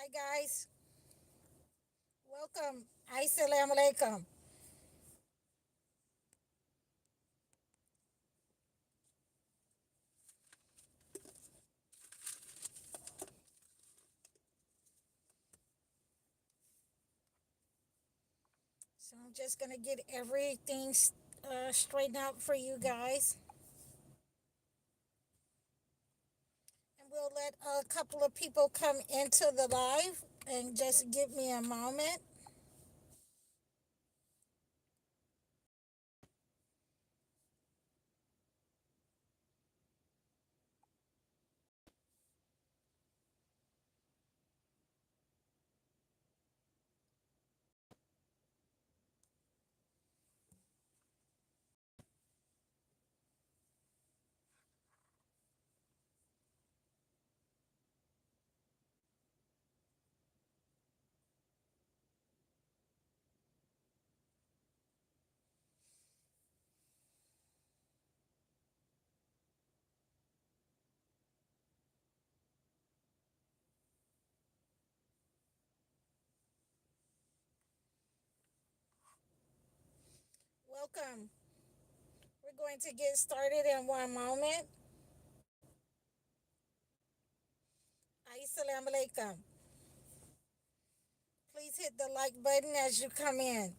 Hi guys, welcome. Assalamu alaikum. So I'm just gonna get everything straightened out for you guys, and we'll let a couple of people come into the live, and just give me a moment. Welcome. We're going to get started in one moment. Assalamu alaikum. Please hit the like button as you come in.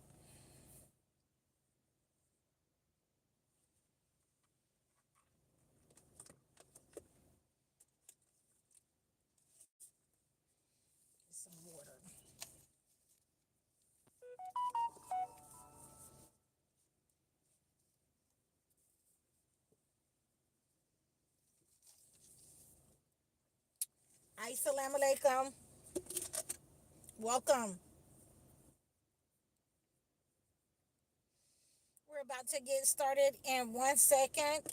Some water. Assalamu alaikum. Welcome. We're about to get started in 1 second.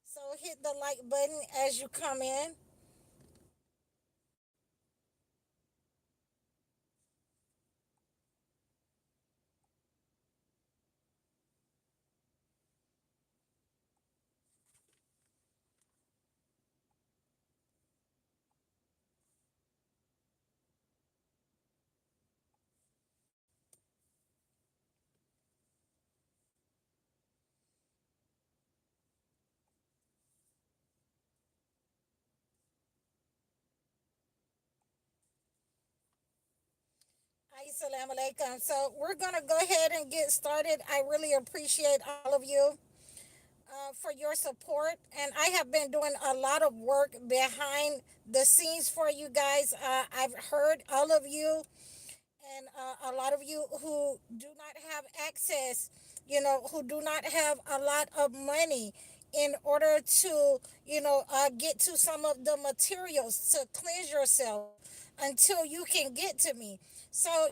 So hit the like button as you come in. Assalamu alaikum. So we're gonna go ahead and get started. I really appreciate all of you for your support, and I have been doing a lot of work behind the scenes for you guys. I've heard all of you, and a lot of you who do not have access, who do not have a lot of money in order to, get to some of the materials to cleanse yourself until you can get to me. So,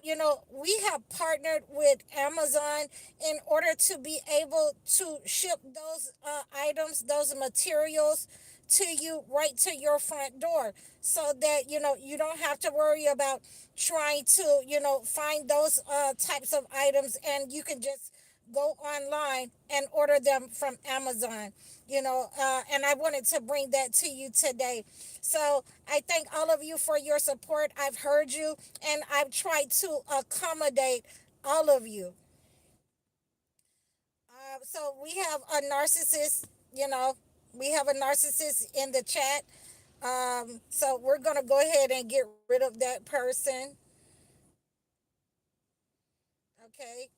we have partnered with Amazon in order to be able to ship those items, those materials to you right to your front door, so that you don't have to worry about trying to find those types of items, and you can just go online and order them from Amazon. And I wanted to bring that to you today. So I thank all of you for your support. I've heard you, and I've tried to accommodate all of you. So we have a narcissist, we have a narcissist in the chat. So we're going to go ahead and get rid of that person. Okay.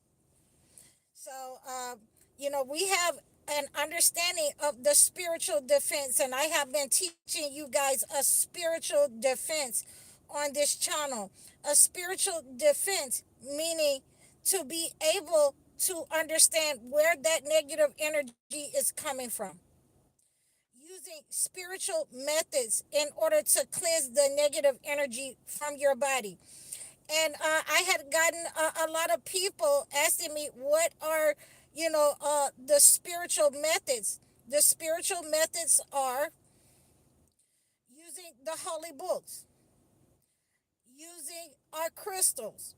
So, we have an understanding of the spiritual defense, and I have been teaching you guys a spiritual defense on this channel. A spiritual defense meaning to be able to understand where that negative energy is coming from. Using spiritual methods in order to cleanse the negative energy from your body. And I had gotten a lot of people asking me, what are, the spiritual methods? The spiritual methods are using the holy books, using our crystals,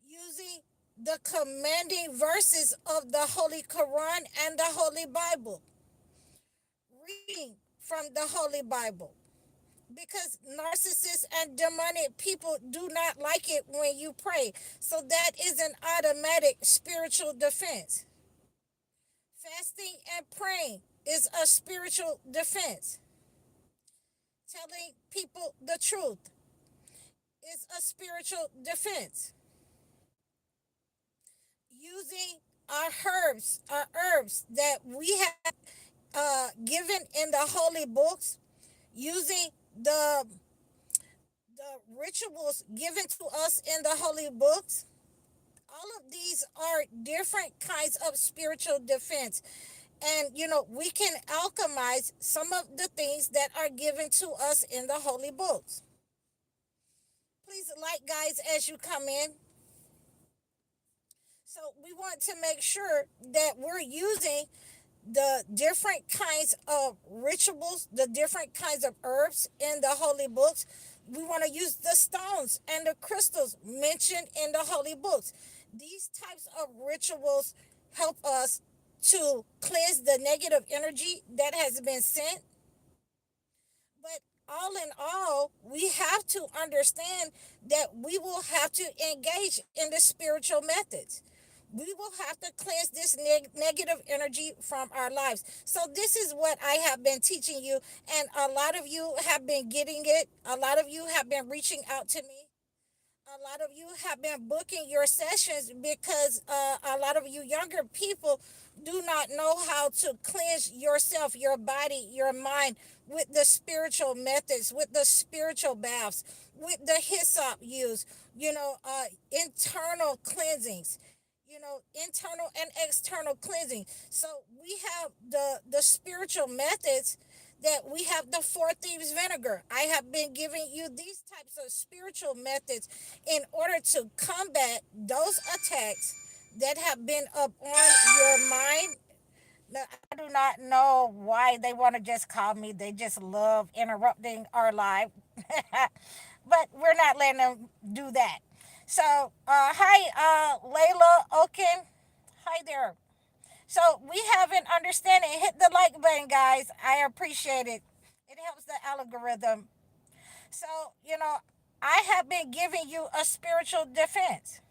using the commanding verses of the Holy Quran and the Holy Bible, reading from the Holy Bible, because narcissists and demonic people do not like it when you pray. So that is an automatic spiritual defense. Fasting and praying is a spiritual defense. Telling people the truth is a spiritual defense. Using our herbs that we have given in the holy books, using the rituals given to us in the holy books, all of these are different kinds of spiritual defense. And we can alchemize some of the things that are given to us in the holy books. Please like, guys, as you come in. So we want to make sure that we're using the different kinds of rituals, the different kinds of herbs in the holy books. We want to use the stones and the crystals mentioned in the holy books. These types of rituals help us to cleanse the negative energy that has been sent. But all in all, we have to understand that we will have to engage in the spiritual methods. We will have to cleanse this negative energy from our lives. So this is what I have been teaching you, and a lot of you have been getting it. A lot of you have been reaching out to me. A lot of you have been booking your sessions because a lot of you younger people do not know how to cleanse yourself, your body, your mind with the spiritual methods, with the spiritual baths, with the hyssop use, internal cleansings, internal and external cleansing. So we have the spiritual methods, that we have the four thieves vinegar. I have been giving you these types of spiritual methods in order to combat those attacks that have been up on your mind. Now, I do not know why they want to just call me. They just love interrupting our live. But we're not letting them do that. So, hi, Layla Oken. Hi there. So we have an understanding. Hit the like button, guys. I appreciate it. It helps the algorithm. So, I have been giving you a spiritual defense.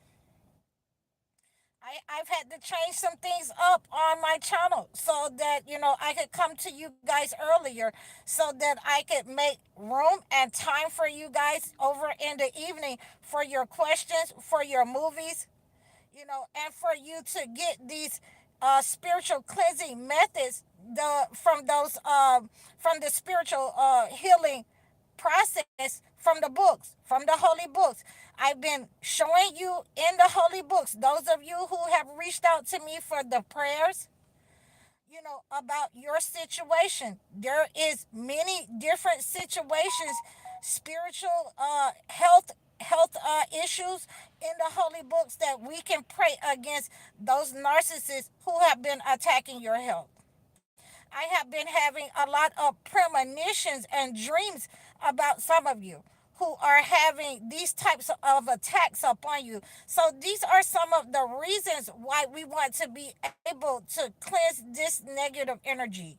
I've had to change some things up on my channel so that, I could come to you guys earlier, so that I could make room and time for you guys over in the evening for your questions, for your movies, and for you to get these spiritual cleansing methods, from the spiritual healing process, from the books, from the holy books. I've been showing you in the holy books. Those of you who have reached out to me for the prayers, about your situation. There is many different situations, spiritual health issues in the holy books, that we can pray against those narcissists who have been attacking your health. I have been having a lot of premonitions and dreams about some of you who are having these types of attacks upon you. So these are some of the reasons why we want to be able to cleanse this negative energy.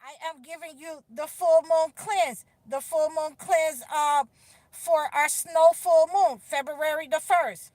I am giving you the full moon cleanse. The full moon cleanse for our snow full moon, February the 1st.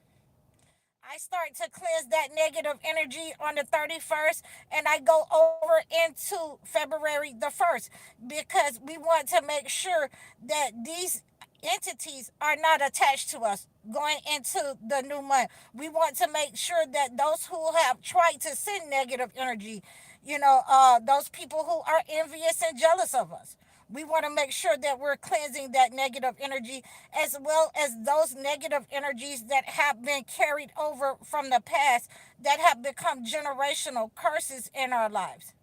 I start to cleanse that negative energy on the 31st, and I go over into February the 1st, because we want to make sure that these entities are not attached to us going into the new month. We want to make sure that those who have tried to send negative energy, those people who are envious and jealous of us, we want to make sure that we're cleansing that negative energy, as well as those negative energies that have been carried over from the past, that have become generational curses in our lives.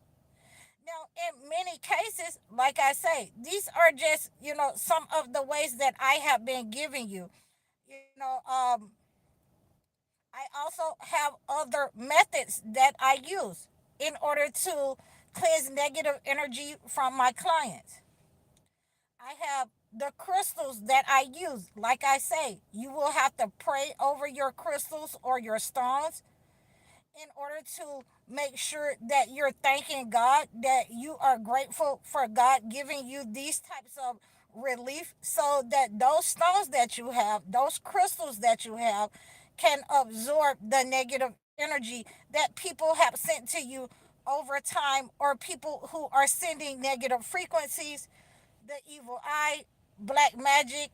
Now, in many cases, like I say, these are just, some of the ways that I have been giving you. You know, um, I also have other methods that I use in order to cleanse negative energy from my clients. I have the crystals that I use. Like I say, you will have to pray over your crystals or your stones in order to make sure that you're thanking God, that you are grateful for God giving you these types of relief so that those stones that you have, those crystals that you have, can absorb the negative energy that people have sent to you over time, or people who are sending negative frequencies, the evil eye, black magic,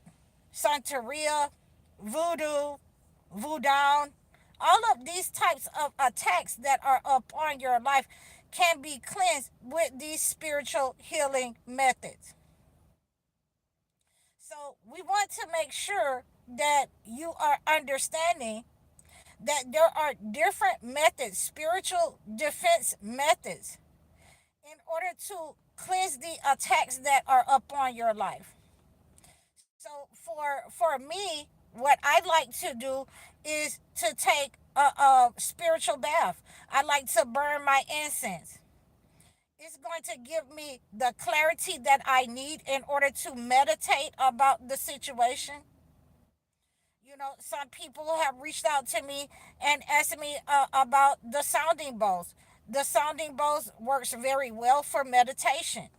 Santeria, voodoo, voodoo, all of these types of attacks that are upon your life can be cleansed with these spiritual healing methods. So we want to make sure that you are understanding that there are different methods, spiritual defense methods, in order to cleanse the attacks that are upon your life. So for me, what I like to do is to take a spiritual bath. I like to burn my incense. It's going to give me the clarity that I need in order to meditate about the situation. You know, some people have reached out to me and asked me about the sounding bowls. The sounding bowls works very well for meditation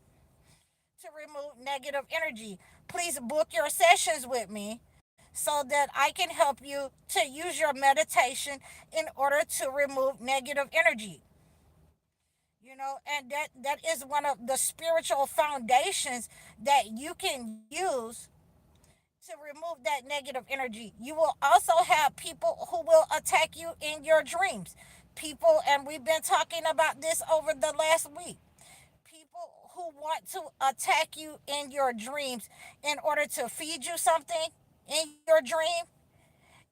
to remove negative energy. Please book your sessions with me so that I can help you to use your meditation in order to remove negative energy. You know, and that is one of the spiritual foundations that you can use to remove that negative energy. You will also have people who will attack you in your dreams. People, and we've been talking about this over the last week. People who want to attack you in your dreams in order to feed you something in your dream,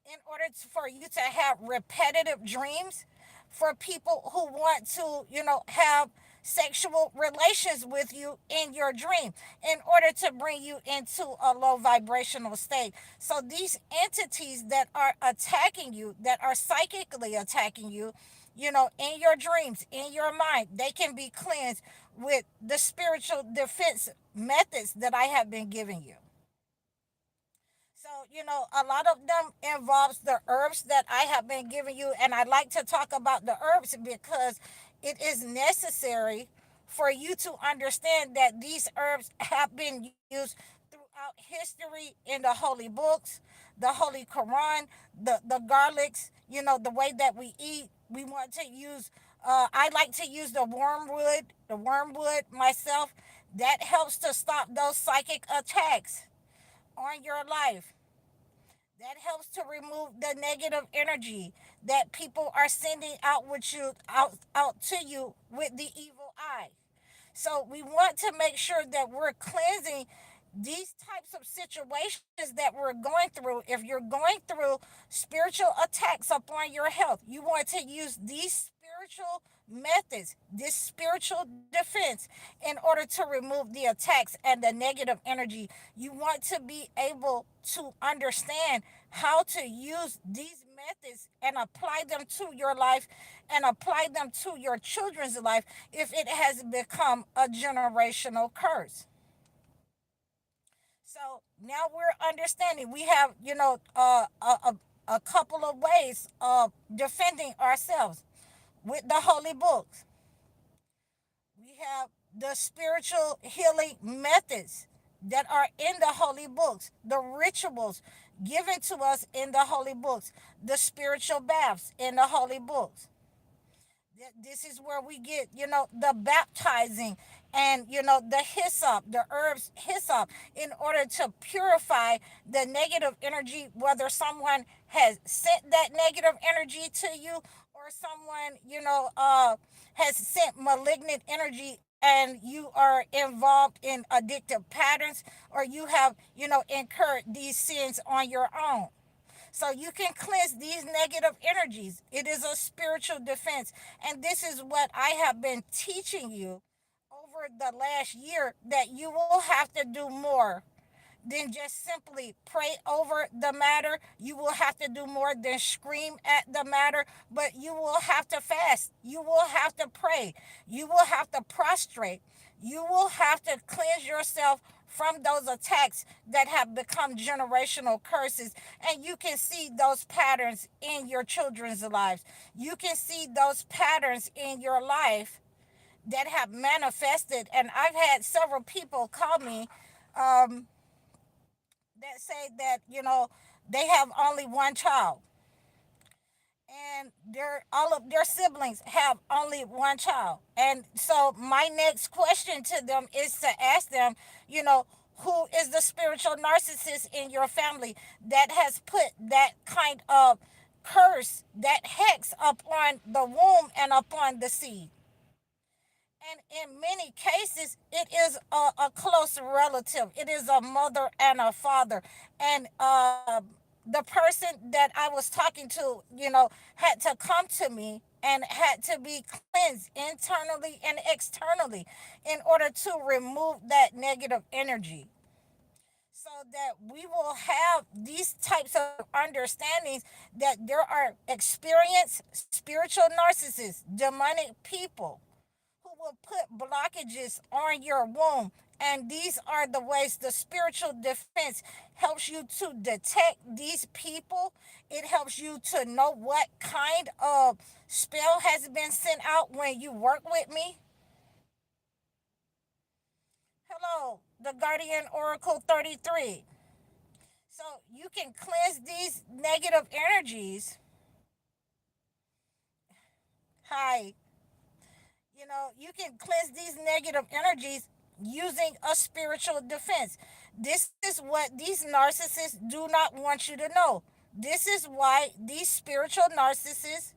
in order for you to have repetitive dreams, for people who want to, have sexual relations with you in your dream in order to bring you into a low vibrational state. So these entities that are attacking you, that are psychically attacking you, in your dreams, in your mind, they can be cleansed with the spiritual defense methods that I have been giving you. So, a lot of them involves the herbs that I have been giving you. And I like to talk about the herbs because it is necessary for you to understand that these herbs have been used throughout history in the holy books, the Holy Quran, the garlics, the way that we eat. We want to use, I like to use the wormwood myself. That helps to stop those psychic attacks on your life. That helps to remove the negative energy that people are sending out with you out to you with the evil eye. So we want to make sure that we're cleansing these types of situations that we're going through. If you're going through spiritual attacks upon your health, you want to use these spiritual methods, this spiritual defense, in order to remove the attacks and the negative energy. You want to be able to understand how to use these methods and apply them to your life and apply them to your children's life if it has become a generational curse. So now we're understanding. We have, a couple of ways of defending ourselves with the holy books. We have the spiritual healing methods that are in the holy books, the rituals given to us in the holy books, the spiritual baths in the holy books. This is where we get, the baptizing and, the hyssop, the herbs hyssop, in order to purify the negative energy, whether someone has sent that negative energy to you or someone, has sent malignant energy and you are involved in addictive patterns, or you have, incurred these sins on your own. So you can cleanse these negative energies. It is a spiritual defense. And this is what I have been teaching you over the last year, that you will have to do more than just simply pray over the matter. You will have to do more than scream at the matter, but you will have to fast. You will have to pray. You will have to prostrate. You will have to cleanse yourself from those attacks that have become generational curses. And you can see those patterns in your children's lives. You can see those patterns in your life that have manifested. And I've had several people call me um, that say that, they have only one child, and all of their siblings have only one child. And so my next question to them is to ask them, you know, who is the spiritual narcissist in your family that has put that kind of curse, that hex upon the womb and upon the seed? And in many cases, it is a close relative. It is a mother and a father. And the person that I was talking to, had to come to me and had to be cleansed internally and externally in order to remove that negative energy, so that we will have these types of understandings that there are experienced spiritual narcissists, demonic people who will put blockages on your womb. And these are the ways the spiritual defense helps you to detect these people. It helps you to know what kind of spell has been sent out when you work with me. Hello, the Guardian Oracle 33. So you can cleanse these negative energies. Hi. You can cleanse these negative energies using a spiritual defense. This is what these narcissists do not want you to know. This is why these spiritual narcissists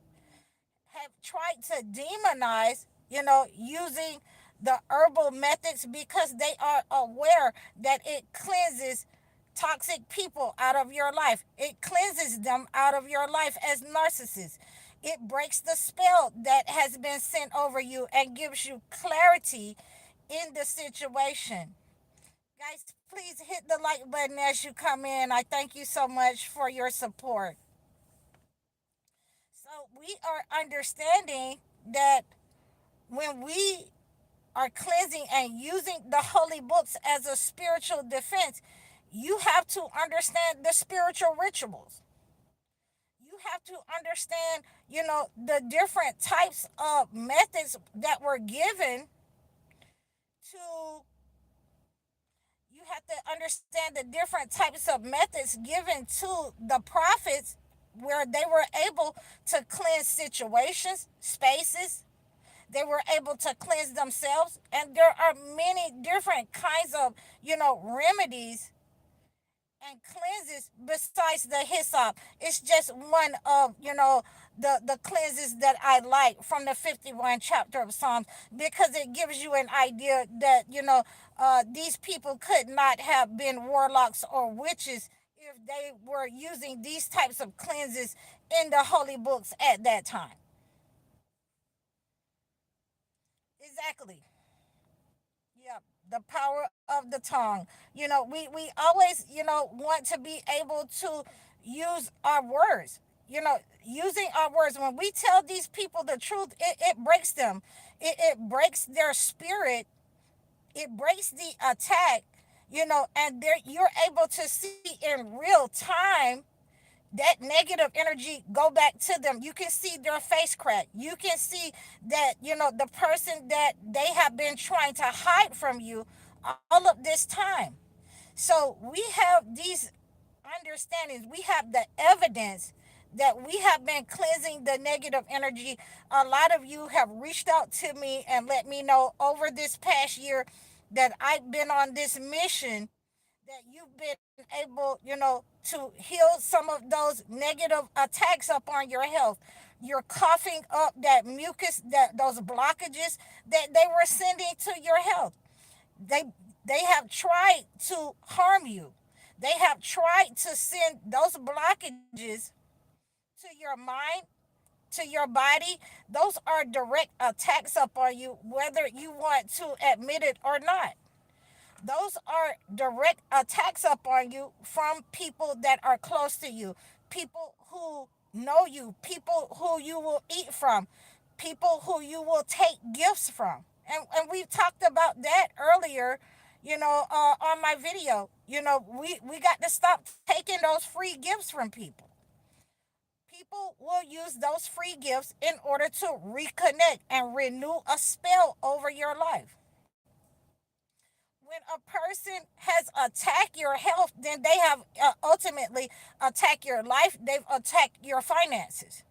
have tried to demonize, using the herbal methods, because they are aware that it cleanses toxic people out of your life. It cleanses them out of your life as narcissists. It breaks the spell that has been sent over you and gives you clarity in the situation. Guys, please hit the like button as you come in. I thank you so much for your support. So, we are understanding that when we are cleansing and using the holy books as a spiritual defense, you have to understand the spiritual rituals. You have to understand, the different types of methods that were given to, you have to understand the different types of methods given to the prophets, where they were able to cleanse situations, spaces. They were able to cleanse themselves. And there are many different kinds of, remedies and cleanses besides the hyssop. It's just one of, the cleanses that I like from the 51 chapter of Psalms, because it gives you an idea that, these people could not have been warlocks or witches if they were using these types of cleanses in the holy books at that time. Exactly. Yep. The power of the tongue. We always, want to be able to use our words. Using our words. When we tell these people the truth, it breaks them. It breaks their spirit. It breaks the attack, and you're able to see in real time that negative energy go back to them. You can see their face crack. You can see that, the person that they have been trying to hide from you all of this time. So we have these understandings. We have the evidence that we have been cleansing the negative energy. A lot of you have reached out to me and let me know over this past year that I've been on this mission, that you've been able, to heal some of those negative attacks upon your health. You're coughing up that mucus, that those blockages that they were sending to your health. They they have tried to harm you. They have tried to send those blockages to your mind, to your body. Those are direct attacks upon you, whether you want to admit it or not. Those are direct attacks upon you from people that are close to you, people who know you, people who you will eat from, people who you will take gifts from. And we talked about that earlier, on my video. We got to stop taking those free gifts from people. People will use those free gifts in order to reconnect and renew a spell over your life. When a person has attacked your health, then they have ultimately attacked your life. They've attacked your finances.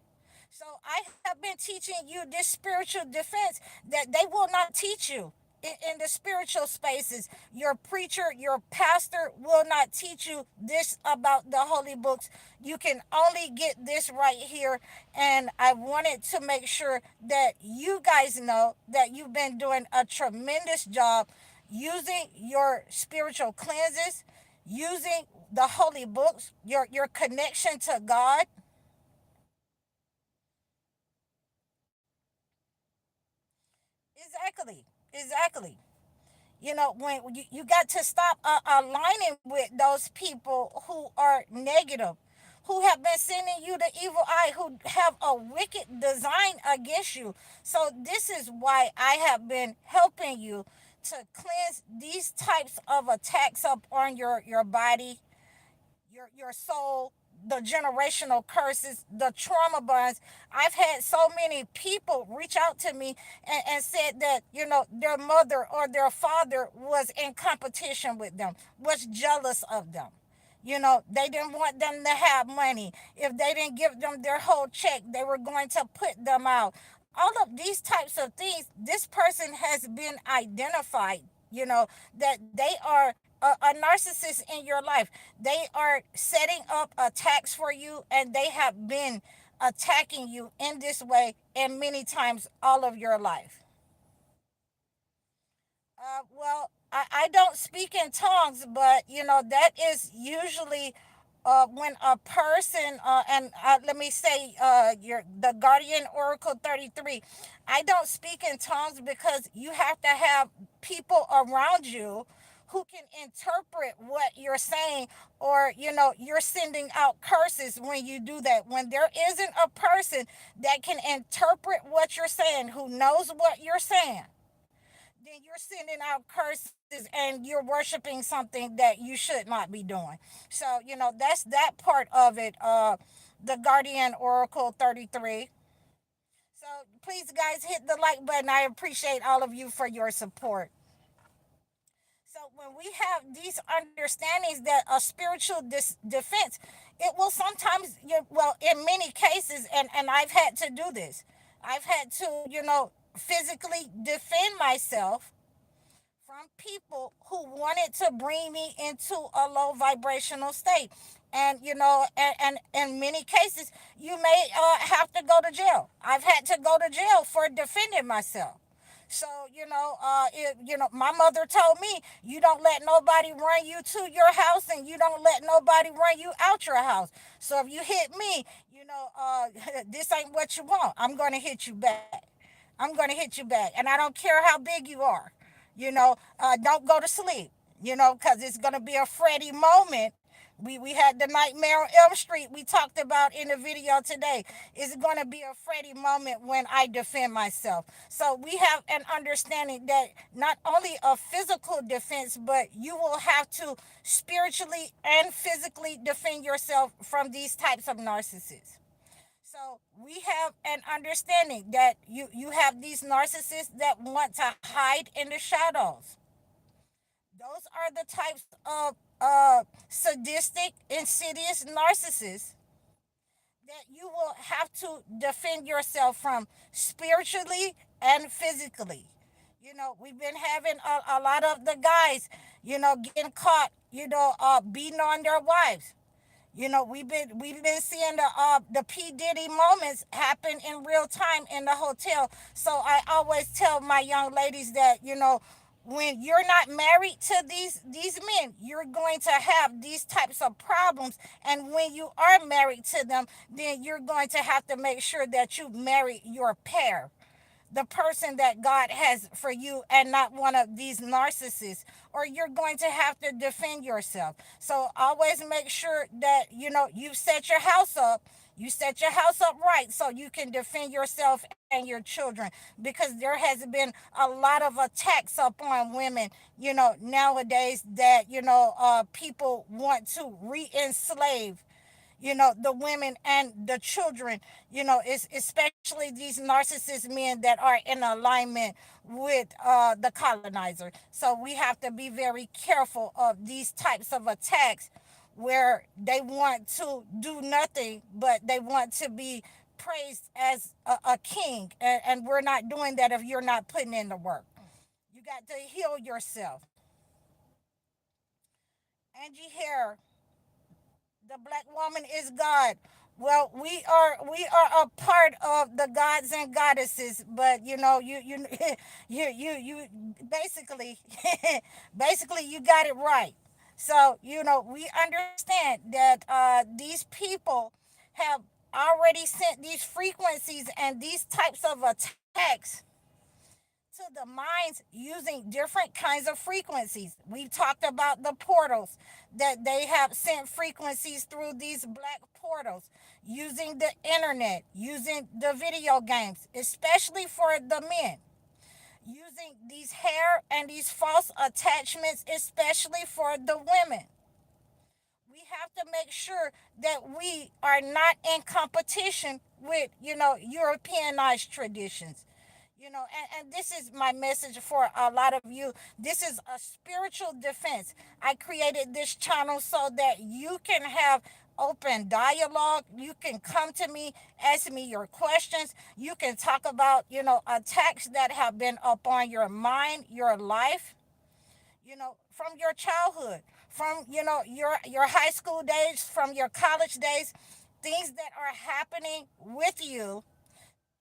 So I have been teaching you this spiritual defense that they will not teach you in the spiritual spaces. Your preacher, your pastor will not teach you this about the holy books. You can only get this right here. And I wanted to make sure that you guys know that you've been doing a tremendous job using your spiritual cleanses, using the holy books, your connection to God. Exactly. Exactly. When you got to stop aligning with those people who are negative, who have been sending you the evil eye, who have a wicked design against you. So this is why I have been helping you to cleanse these types of attacks up on your body, your soul, the generational curses, the trauma bonds. I've had so many people reach out to me and said that, their mother or their father was in competition with them, was jealous of them. They didn't want them to have money. If they didn't give them their whole check, they were going to put them out. All of these types of things, this person has been identified, that they are a narcissist in your life. They are setting up attacks for you, and they have been attacking you in this way and many times all of your life. Well, I don't speak in tongues, but that is usually when a person and let me say your the Guardian Oracle 33. I don't speak in tongues because you have to have people around you who can interpret what you're saying, or you're sending out curses when you do that. When there isn't a person that can interpret what you're saying, who knows what you're saying, then you're sending out curses and you're worshiping something that you should not be doing. So, that's that part of it. The Guardian Oracle 33. So please, guys, hit the like button. I appreciate all of you for your support. So when we have these understandings that a spiritual defense, it will sometimes, well, in many cases, and I've had to do this. I've had to, physically defend myself from people who wanted to bring me into a low vibrational state. And and in many cases, you may have to go to jail. I've had to go to jail for defending myself. So my mother told me, you don't let nobody run you to your house, and you don't let nobody run you out your house. So if you hit me, this ain't what you want. I'm gonna hit you back. I'm gonna hit you back, and I don't care how big you are. Don't go to sleep. Because it's gonna be a Freddy moment. We had the Nightmare on Elm Street we talked about in the video today. It's going to be a Freddy moment when I defend myself. So we have an understanding that not only a physical defense, but you will have to spiritually and physically defend yourself from these types of narcissists. So we have an understanding that you have these narcissists that want to hide in the shadows. Those are the types of sadistic, insidious narcissists that you will have to defend yourself from spiritually and physically. We've been having a lot of the guys, getting caught, beating on their wives. We've been seeing the P Diddy moments happen in real time in the hotel. So I always tell my young ladies that when you're not married to these men, you're going to have these types of problems. And when you are married to them, then you're going to have to make sure that you marry your pair, the person that God has for you, and not one of these narcissists, or you're going to have to defend yourself. So always make sure that you've set your house up, You set your house up right so you can defend yourself and your children, because there has been a lot of attacks upon women, nowadays, that, people want to re-enslave, the women and the children, it's especially these narcissist men that are in alignment with the colonizer. So we have to be very careful of these types of attacks, where they want to do nothing, but they want to be praised as a king. And we're not doing that if you're not putting in the work. You got to heal yourself. Angie Hare, the black woman is God. Well, we are a part of the gods and goddesses, but you basically basically you got it right. So we understand that these people have already sent these frequencies and these types of attacks to the minds using different kinds of frequencies. We talked about the portals, that they have sent frequencies through these black portals, using the internet, using the video games, especially for the men, using these hair and these false attachments, especially for the women. We have to make sure that we are not in competition with, Europeanized traditions. And this is my message for a lot of you. This is a spiritual defense. I created this channel so that you can have open dialogue. You can come to me, ask me your questions. You can talk about, attacks that have been upon your mind, your life, from your childhood, from your high school days, from your college days, things that are happening with you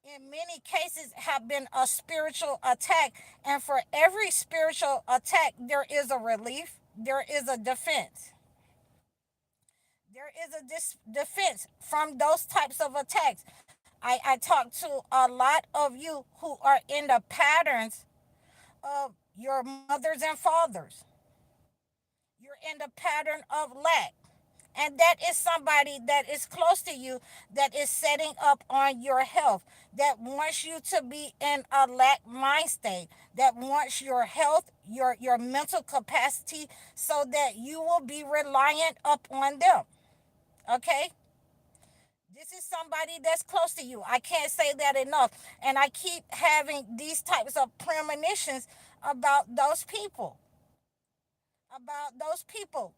in many cases have been a spiritual attack. And for every spiritual attack, there is a relief, there is a defense. There is a defense from those types of attacks. I talk to a lot of you who are in the patterns of your mothers and fathers. You're in the pattern of lack. And that is somebody that is close to you, that is setting up on your health, that wants you to be in a lack mind state, that wants your health, your mental capacity, so that you will be reliant upon them. Okay? This is somebody that's close to you. I can't say that enough. And I keep having these types of premonitions about those people,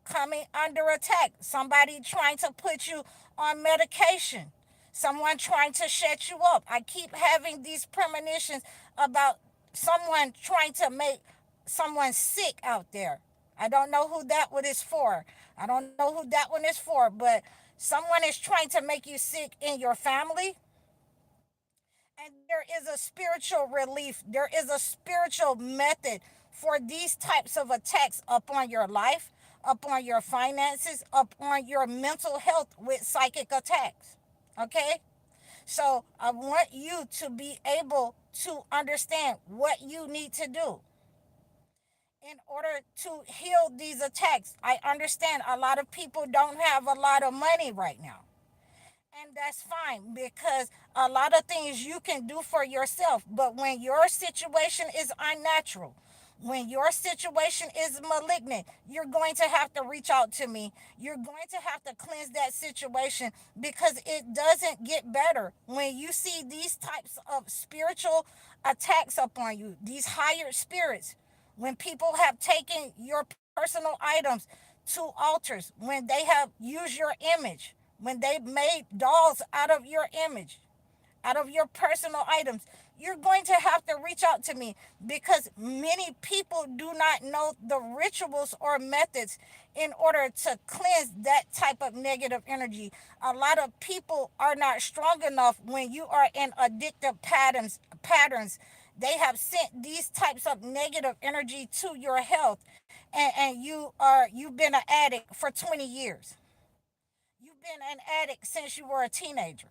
coming under attack. Somebody trying to put you on medication. Someone trying to shut you up. I keep having these premonitions about someone trying to make someone sick out there. I don't know who that one is for. I don't know who that one is for, but someone is trying to make you sick in your family. And there is a spiritual relief. There is a spiritual method for these types of attacks upon your life, upon your finances, upon your mental health with psychic attacks. Okay? So I want you to be able to understand what you need to do in order to heal these attacks. I understand a lot of people don't have a lot of money right now. And that's fine, because a lot of things you can do for yourself. But when your situation is unnatural, when your situation is malignant, you're going to have to reach out to me. You're going to have to cleanse that situation, because it doesn't get better when you see these types of spiritual attacks upon you, these higher spirits, when people have taken your personal items to altars, when they have used your image, when they made dolls out of your image, out of your personal items, you're going to have to reach out to me, because many people do not know the rituals or methods in order to cleanse that type of negative energy. A lot of people are not strong enough when you are in addictive patterns. They have sent these types of negative energy to your health, and you've been an addict for 20 years. You've been an addict since you were a teenager.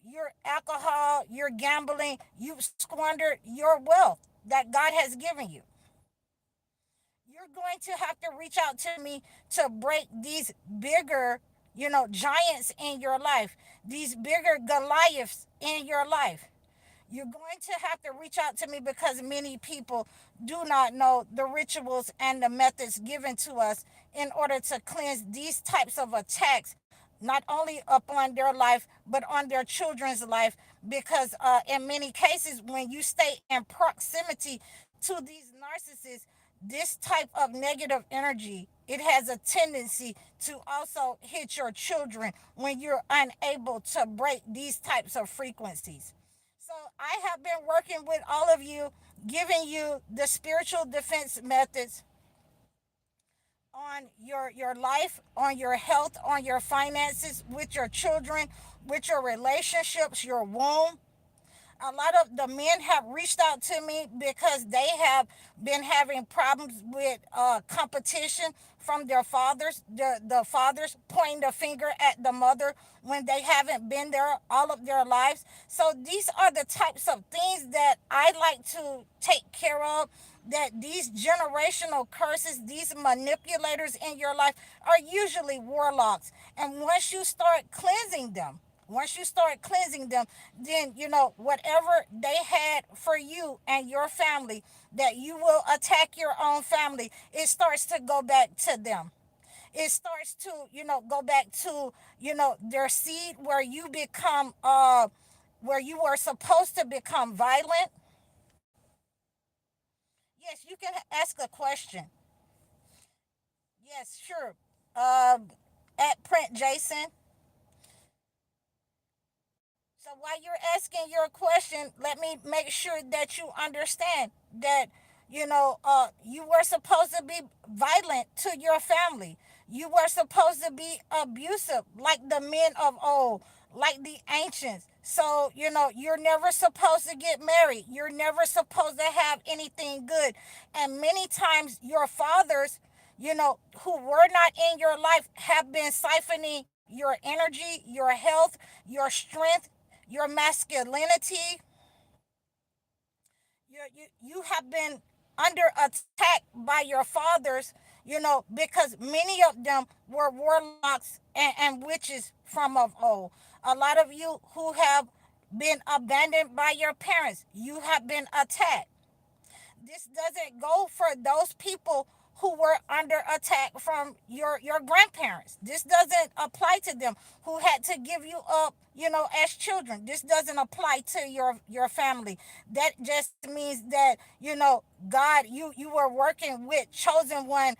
Your alcohol, your gambling, you've squandered your wealth that God has given you. You're going to have to reach out to me to break these bigger giants in your life, these bigger Goliaths in your life. You're going to have to reach out to me because many people do not know the rituals and the methods given to us in order to cleanse these types of attacks, not only upon their life, but on their children's life. Because in many cases, when you stay in proximity to these narcissists, this type of negative energy, it has a tendency to also hit your children when you're unable to break these types of frequencies. So I have been working with all of you, giving you the spiritual defense methods on your life, on your health, on your finances, with your children, with your relationships, your womb. A lot of the men have reached out to me because they have been having problems with competition from their fathers, the fathers pointing the finger at the mother when they haven't been there all of their lives. So these are the types of things that I like to take care of, that these generational curses, these manipulators in your life are usually warlocks. And once you start cleansing them, then whatever they had for you and your family, that you will attack your own family, it starts to go back to them. It starts to go back to their seed, where you become where you were supposed to become violent. Yes, you can ask a question. Yes, sure. At Print Jason. So while you're asking your question, let me make sure that you understand that you were supposed to be violent to your family. You were supposed to be abusive, like the men of old, like the ancients. So you're never supposed to get married. You're never supposed to have anything good. And many times your fathers, who were not in your life, have been siphoning your energy, your health, your strength, your masculinity. You have been under attack by your fathers, because many of them were warlocks and witches from of old. A lot of you who have been abandoned by your parents, you have been attacked. This doesn't go for those people who were under attack from your grandparents. This doesn't apply to them, who had to give you up, as children. This doesn't apply to your family. That just means that God, you were working with chosen one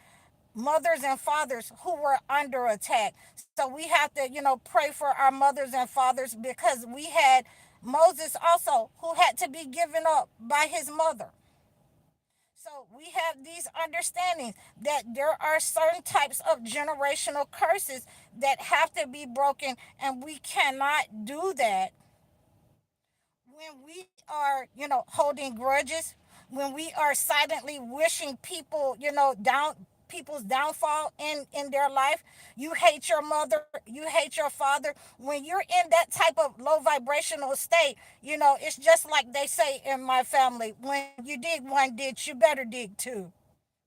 mothers and fathers who were under attack. So we have to pray for our mothers and fathers, because we had Moses also, who had to be given up by his mother. So we have these understandings that there are certain types of generational curses that have to be broken, and we cannot do that when we are, holding grudges, when we are silently wishing people, people's downfall in their life. You hate your mother, you hate your father. When you're in that type of low vibrational state, it's just like they say in my family: when you dig one ditch, you better dig two,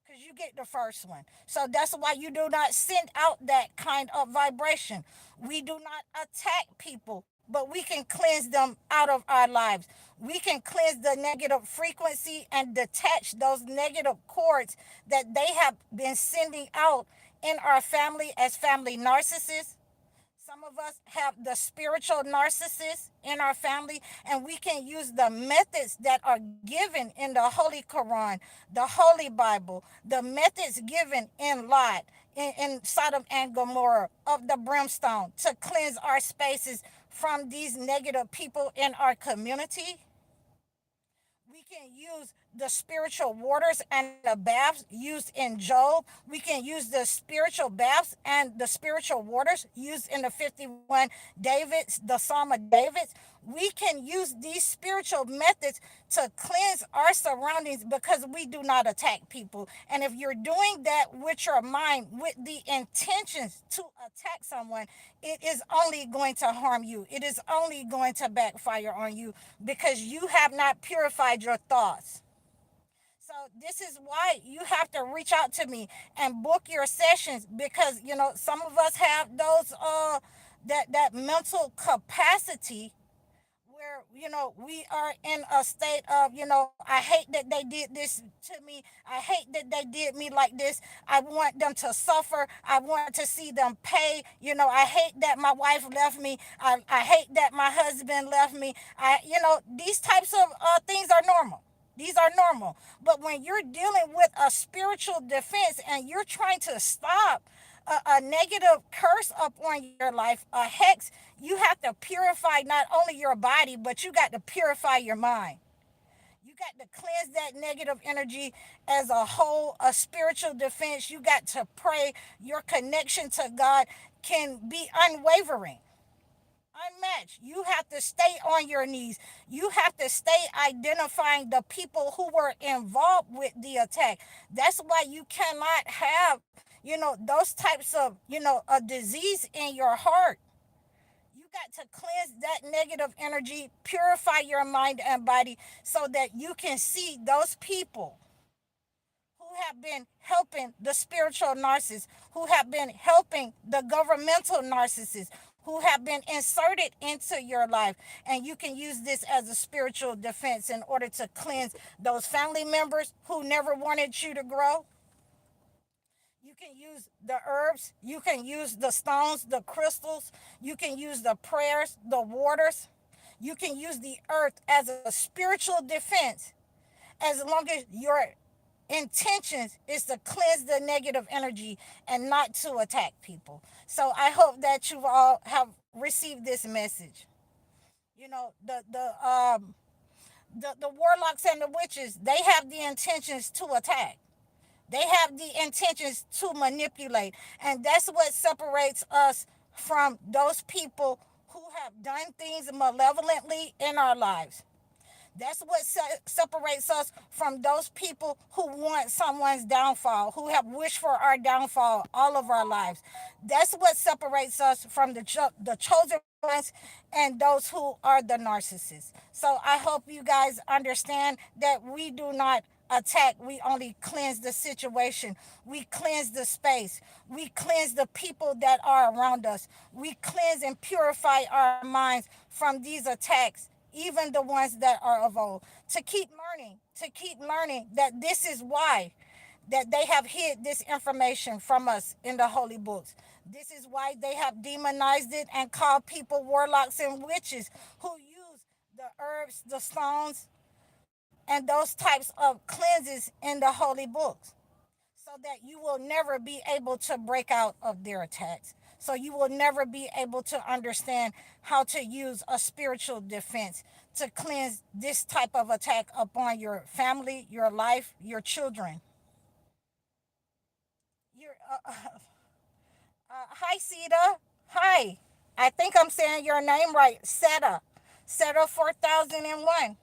because you get the first one. So that's why you do not send out that kind of vibration. We do not attack people, but we can cleanse them out of our lives. We can cleanse the negative frequency and detach those negative cords that they have been sending out in our family as family narcissists. Some of us have the spiritual narcissists in our family, and we can use the methods that are given in the Holy Quran, the Holy Bible, the methods given in Lot, in Sodom and Gomorrah, of the brimstone, to cleanse our spaces from these negative people in our community. We can use the spiritual waters and the baths used in Job. We can use the spiritual baths and the spiritual waters used in the 51 Davids, the Psalm of David. We can use these spiritual methods to cleanse our surroundings, because we do not attack people. And if you're doing that with your mind, with the intentions to attack someone, it is only going to harm you. It is only going to backfire on you, because you have not purified your thoughts. So this is why you have to reach out to me and book your sessions, because some of us have those that mental capacity where we are in a state of I hate that they did this to me, I hate that they did me like this, I want them to suffer, I want to see them pay, I hate that my wife left me, I hate that my husband left me, these types of things are normal. These are normal. But when you're dealing with a spiritual defense and you're trying to stop a negative curse upon your life, a hex, you have to purify not only your body, but you got to purify your mind. You got to cleanse that negative energy as a whole, a spiritual defense. You got to pray. Your connection to God can be unwavering, unmatched. You have to stay on your knees. You have to stay identifying the people who were involved with the attack. That's why you cannot have, those types of, a disease in your heart. You got to cleanse that negative energy, purify your mind and body so that you can see those people who have been helping the spiritual narcissists, who have been helping the governmental narcissists, who have been inserted into your life. And you can use this as a spiritual defense in order to cleanse those family members who never wanted you to grow. You can use the herbs, you can use the stones, the crystals, you can use the prayers, the waters, you can use the earth as a spiritual defense, as long as your intentions is to cleanse the negative energy and not to attack people. So I hope that you all have received this message. You know, the warlocks and the witches, they have the intentions to attack. They have the intentions to manipulate. And that's what separates us from those people who have done things malevolently in our lives. That's what separates us from those people who want someone's downfall, who have wished for our downfall all of our lives. That's what separates us from the chosen ones and those who are the narcissists. So I hope you guys understand that we do not attack, we only cleanse the situation, we cleanse the space, we cleanse the people that are around us, we cleanse and purify our minds from these attacks, even the ones that are of old, to keep learning that this is why that they have hid this information from us in the holy books. This is why they have demonized it and called people warlocks and witches who use the herbs, the stones, and those types of cleanses in the holy books, so that you will never be able to break out of their attacks. So you will never be able to understand how to use a spiritual defense to cleanse this type of attack upon your family, your life, your children. Your, hi, Sita. Hi. I think I'm saying your name right. Seta. Seta 4001.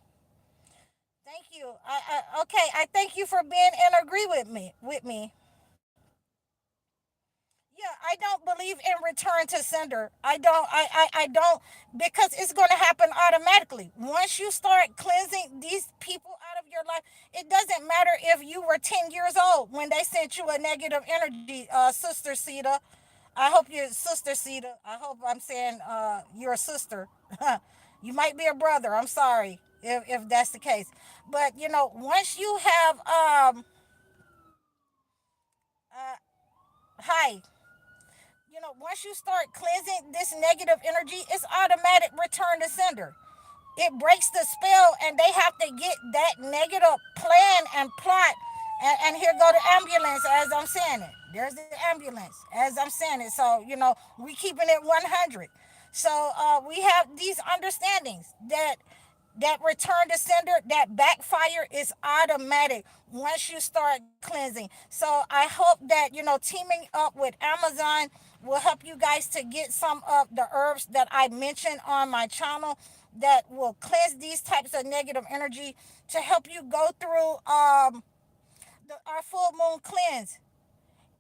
Thank you. Okay. I thank you for being in agree with me. Yeah, I don't believe in return to sender. I don't, because it's going to happen automatically. Once you start cleansing these people out of your life, it doesn't matter if you were 10 years old when they sent you a negative energy, Sister Sita. I hope you're Sister Sita. I hope I'm saying you're a sister. You might be a brother. I'm sorry if that's the case. But, once you have, uh, hi, once you start cleansing this negative energy, it's automatic return to sender. It breaks the spell, and they have to get that negative plan and plot. And here go the ambulance as I'm saying it. There's the ambulance as I'm saying it. So, we keeping it 100. So we have these understandings that return to sender, that backfire is automatic once you start cleansing. So I hope that, teaming up with Amazon will help you guys to get some of the herbs that I mentioned on my channel that will cleanse these types of negative energy to help you go through our full moon cleanse,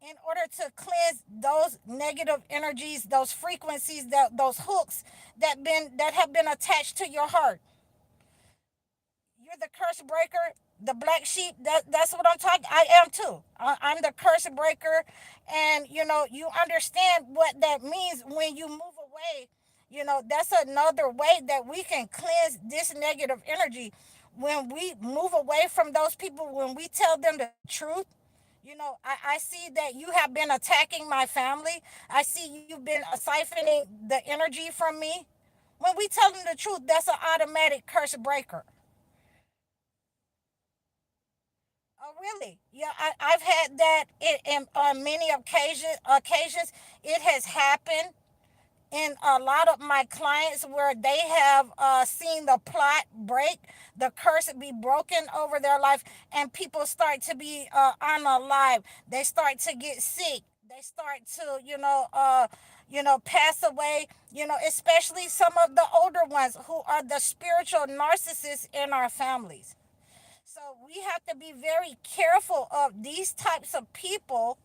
in order to cleanse those negative energies, those frequencies, those hooks that have been attached to your heart. You're the curse breaker. The black sheep, that's what I'm talking. I am too. I'm the curse breaker. And you understand what that means when you move away. That's another way that we can cleanse this negative energy. When we move away from those people, when we tell them the truth, I see that you have been attacking my family. I see you've been siphoning the energy from me. When we tell them the truth, that's an automatic curse breaker. Oh, really? Yeah, I've had that on many occasions. It has happened in a lot of my clients where they have seen the plot break, the curse be broken over their life, and people start to be unalive. They start to get sick. They start to, pass away. Especially some of the older ones who are the spiritual narcissists in our families. So we have to be very careful of these types of people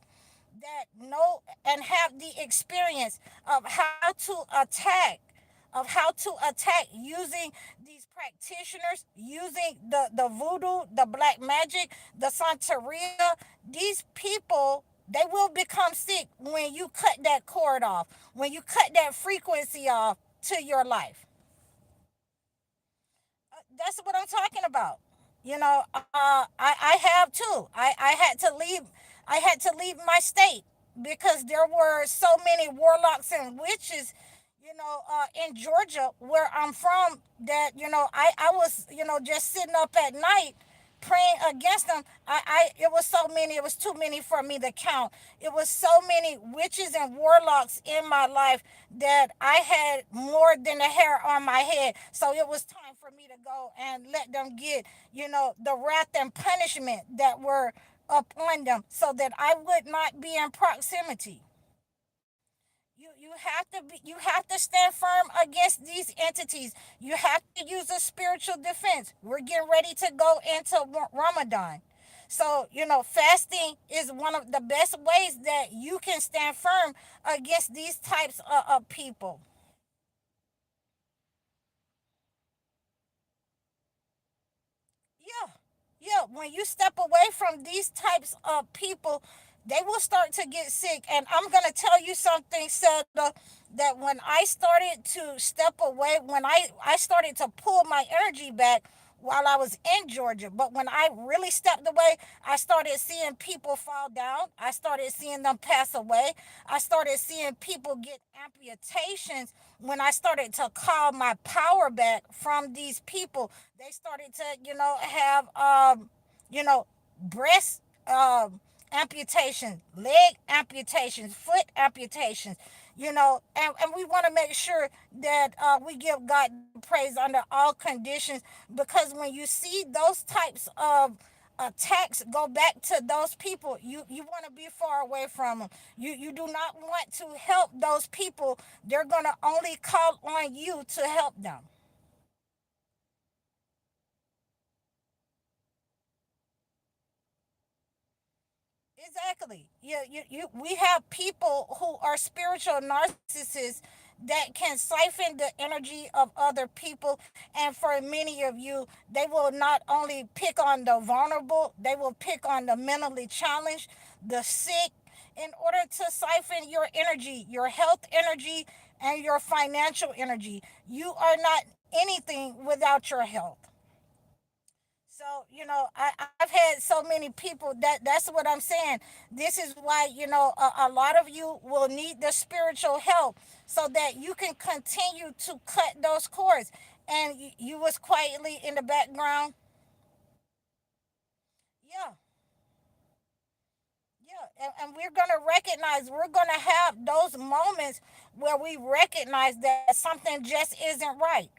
that know and have the experience of how to attack using these practitioners, using the voodoo, the black magic, the santeria. These people, they will become sick when you cut that cord off, when you cut that frequency off to your life. That's what I'm talking about. I have too. I had to leave my state because there were so many warlocks and witches, in Georgia where I'm from, that, I was, just sitting up at night praying against them. It was so many, it was too many for me to count. It was so many witches and warlocks in my life that I had more than a hair on my head. So it was time for me to go and let them get, the wrath and punishment that were upon them so that I would not be in proximity. You have to stand firm against these entities. You have to use a spiritual defense. We're getting ready to go into Ramadan. So, fasting is one of the best ways that you can stand firm against these types of people. Yeah, yeah. When you step away from these types of people, they will start to get sick. And I'm gonna tell you something, Seda, that when I started to step away, when I started to pull my energy back while I was in Georgia, but when I really stepped away, I started seeing people fall down. I started seeing them pass away. I started seeing people get amputations. When I started to call my power back from these people, they started to, have, you know, breast amputation, leg amputations, foot amputations, and we want to make sure that we give God praise under all conditions, because when you see those types of attacks go back to those people, you want to be far away from them. You do not want to help those people. They're going to only call on you to help them. Exactly. We have people who are spiritual narcissists that can siphon the energy of other people. And for many of you, they will not only pick on the vulnerable, they will pick on the mentally challenged, the sick, in order to siphon your energy, your health energy, and your financial energy. You are not anything without your health. So, I've had so many people that's what I'm saying. This is why, a lot of you will need the spiritual help so that you can continue to cut those cords. And you was quietly in the background. Yeah. Yeah, and we're going to recognize, we're going to have those moments where we recognize that something just isn't right,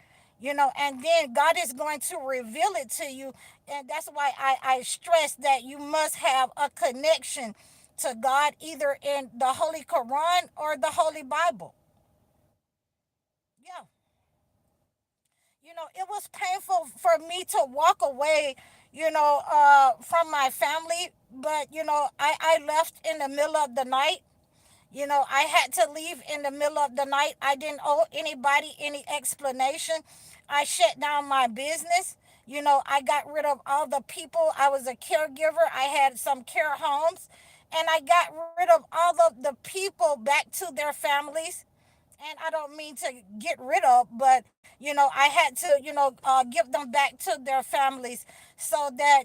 and then God is going to reveal it to you. And that's why I stress that you must have a connection to God, either in the Holy Quran or the Holy Bible. Yeah. It was painful for me to walk away, from my family, but, I left in the middle of the night. I had to leave in the middle of the night. I didn't owe anybody any explanation. I shut down my business. I got rid of all the people. I was a caregiver. I had some care homes, and I got rid of all the people back to their families. And I don't mean to get rid of, but I had to give them back to their families so that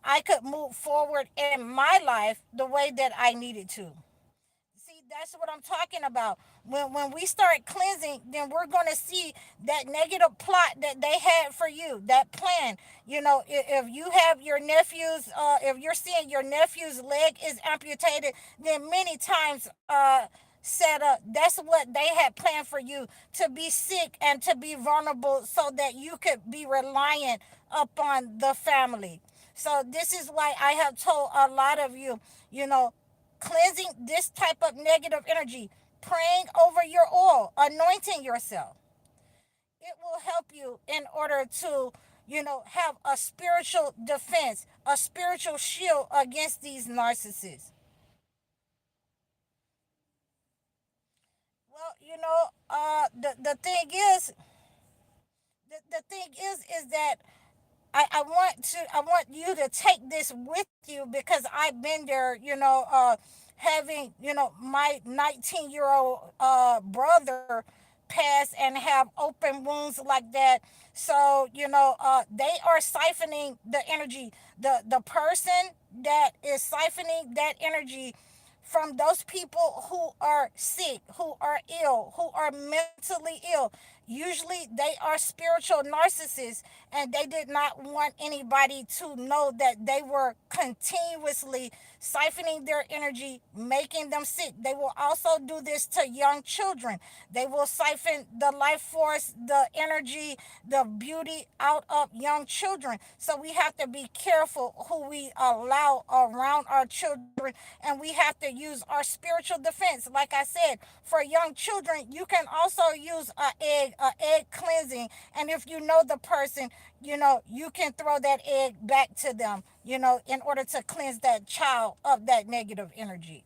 I could move forward in my life the way that I needed to. See, that's what I'm talking about. When we start cleansing, then we're gonna see that negative plot that they had for you, that plan. If you have your nephew's, if you're seeing your nephew's leg is amputated, then many times, set up. That's what they had planned for you, to be sick and to be vulnerable, so that you could be reliant upon the family. So this is why I have told a lot of you, you know, cleansing this type of negative energy, praying over your oil, anointing yourself. It will help you in order to, have a spiritual defense, a spiritual shield against these narcissists. Well, the thing is, is that I want you to take this with you, because I've been there, having, my 19-year-old brother pass and have open wounds like that. So, they are siphoning the energy. The person that is siphoning that energy from those people who are sick, who are ill, who are mentally ill. Usually they are spiritual narcissists, and they did not want anybody to know that they were continuously siphoning their energy, making them sick. They will also do this to young children. They will siphon the life force, the energy, the beauty out of young children. So we have to be careful who we allow around our children, and we have to use our spiritual defense. Like I said, for young children, you can also use a egg cleansing, and if you know the person, you can throw that egg back to them, in order to cleanse that child of that negative energy.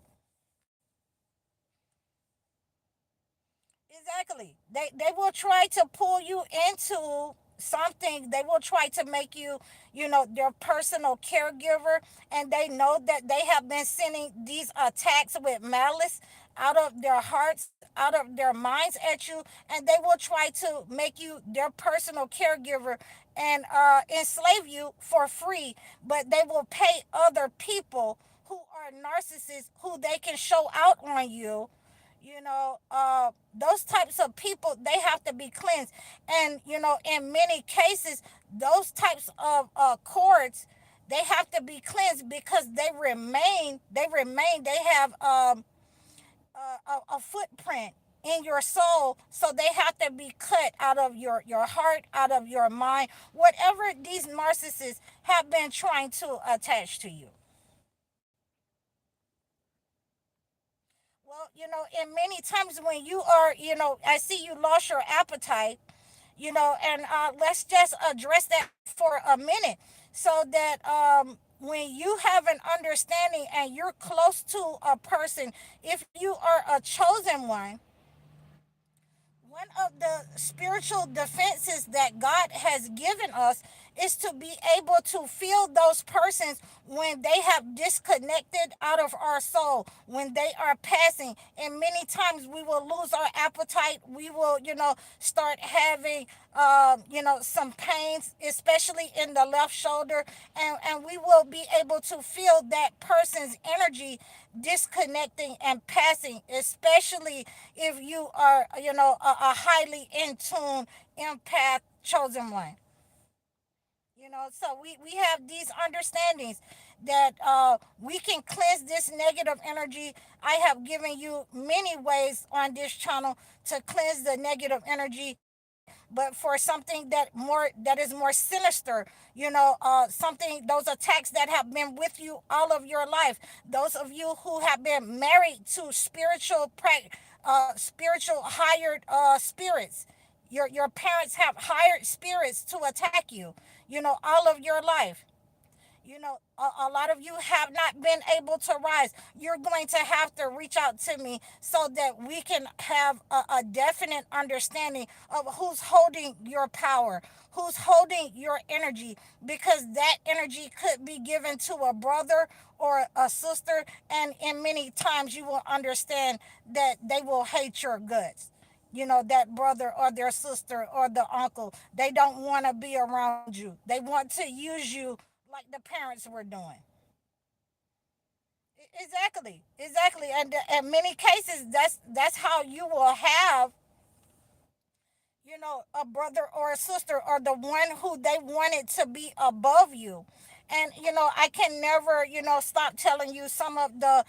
Exactly. They will try to pull you into something. They will try to make you, their personal caregiver, and they know that they have been sending these attacks with malice out of their hearts, out of their minds at you, and they will try to make you their personal caregiver and enslave you for free. But they will pay other people who are narcissists, who they can show out on you. Those types of people, they have to be cleansed. And in many cases, those types of cords, they have to be cleansed, because they have a footprint in your soul. So they have to be cut out of your heart, out of your mind, whatever these narcissists have been trying to attach to you. Well, and many times when you are, I see you lost your appetite, and let's just address that for a minute, so that when you have an understanding and you're close to a person, if you are a chosen one of the spiritual defenses that God has given us is to be able to feel those persons when they have disconnected out of our soul, when they are passing. And many times we will lose our appetite. We will, start having, some pains, especially in the left shoulder. And we will be able to feel that person's energy disconnecting and passing, especially if you are, a highly in tune empath chosen one. So we have these understandings that we can cleanse this negative energy. I have given you many ways on this channel to cleanse the negative energy, but for something that is more sinister, something, those attacks that have been with you all of your life, those of you who have been married to spiritual hired spirits. Your parents have hired spirits to attack you, all of your life. A lot of you have not been able to rise. You're going to have to reach out to me so that we can have a definite understanding of who's holding your power, who's holding your energy, because that energy could be given to a brother or a sister, and in many times you will understand that they will hate your guts. That brother or their sister or the uncle, they don't want to be around you. They want to use you like the parents were doing. Exactly. And in many cases, that's how you will have, a brother or a sister, or the one who they wanted to be above you. And I can never, stop telling you some of the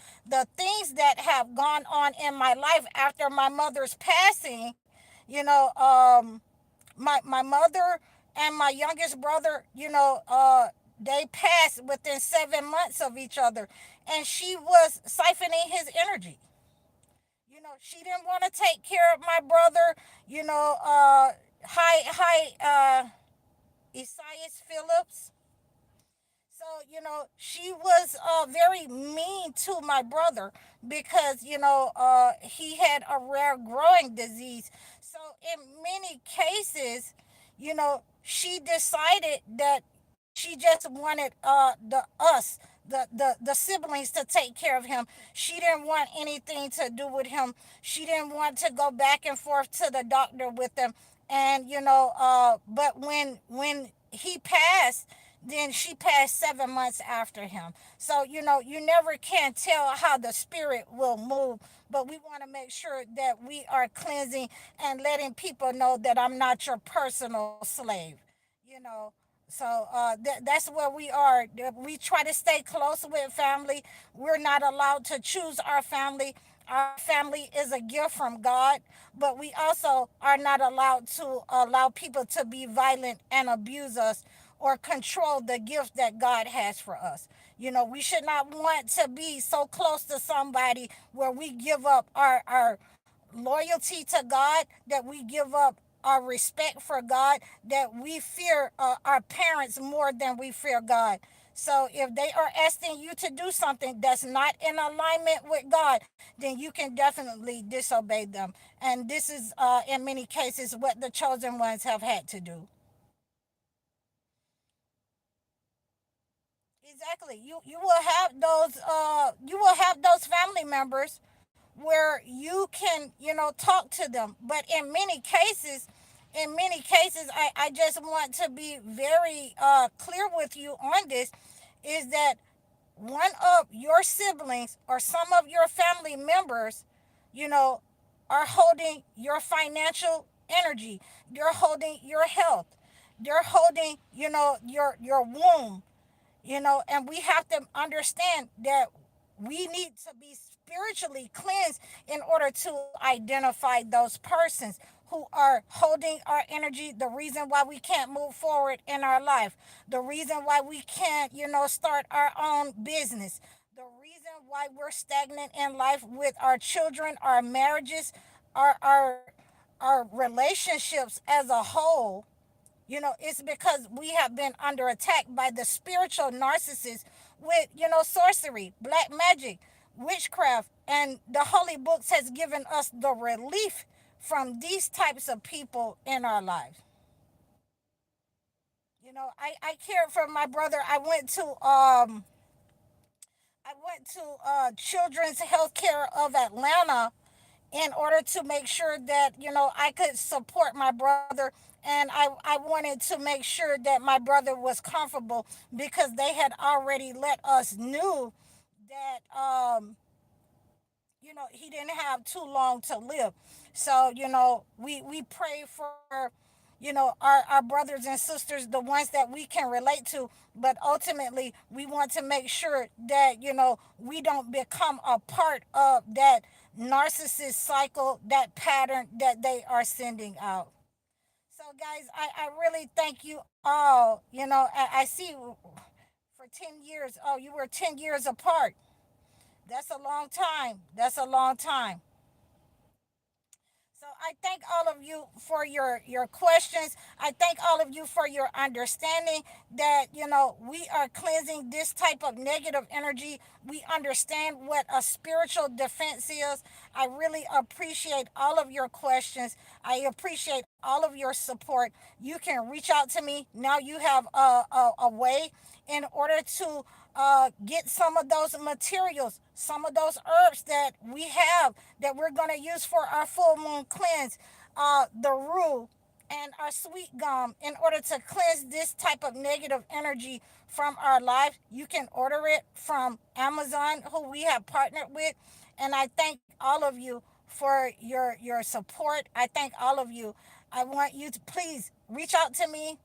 things that have gone on in my life after my mother's passing. you know um my mother and my youngest brother, they passed within 7 months of each other, and she was siphoning his energy. She didn't want to take care of my brother. Hi, Esaias Phillips. So, she was very mean to my brother because, he had a rare growing disease. So, in many cases, she decided that she just wanted the siblings to take care of him. She didn't want anything to do with him. She didn't want to go back and forth to the doctor with him. And, but when he passed, then she passed 7 months after him. So, you never can tell how the spirit will move, but we want to make sure that we are cleansing and letting people know that I'm not your personal slave, you know. So that's where we are. We try to stay close with family. We're not allowed to choose our family. Our family is a gift from God, but we also are not allowed to allow people to be violent and abuse us or control the gift that God has for us. We should not want to be so close to somebody where we give up our loyalty to God, that we give up our respect for God, that we fear our parents more than we fear God. So if they are asking you to do something that's not in alignment with God, then you can definitely disobey them. And this is, in many cases, what the chosen ones have had to do. Exactly. You will have those family members where you can, talk to them. But in many cases, I just want to be very clear with you on this, is that one of your siblings or some of your family members, you know, are holding your financial energy. They're holding your health. They're holding, your womb. And we have to understand that we need to be spiritually cleansed in order to identify those persons who are holding our energy, the reason why we can't move forward in our life, the reason why we can't, start our own business, the reason why we're stagnant in life with our children, our marriages, our relationships as a whole. It's because we have been under attack by the spiritual narcissists with, sorcery, black magic, witchcraft, and the holy books has given us the relief from these types of people in our lives. I cared for my brother. I went to Children's Healthcare of Atlanta in order to make sure that, I could support my brother, and I wanted to make sure that my brother was comfortable, because they had already let us knew that, he didn't have too long to live. So, we pray for, our brothers and sisters, the ones that we can relate to, but ultimately we want to make sure that, we don't become a part of that narcissist cycle, that pattern that they are sending out. So, guys, I really thank you all. I see for 10 years. Oh, you were 10 years apart. That's a long time. That's a long time. So I thank all of you for your questions. I thank all of you for your understanding that we are cleansing this type of negative energy. We understand what a spiritual defense is. I really appreciate all of your questions. I appreciate all of your support. You can reach out to me. Now you have a way in order to get some of those materials, some of those herbs that we have that we're going to use for our full moon cleanse, the rue and our sweet gum in order to cleanse this type of negative energy from our life. You can order it from Amazon, who we have partnered with. And I thank all of you for your support. I thank all of you. I want you to please reach out to me.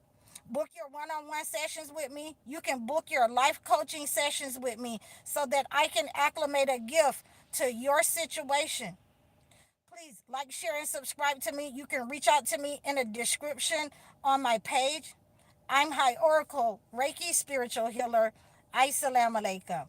Book your one-on-one sessions with me. You can book your life coaching sessions with me so that I can acclimate a gift to your situation. Please like, share, and subscribe to me. You can reach out to me in the description on my page. I'm High Oracle, Reiki spiritual healer. Assalamu alaikum.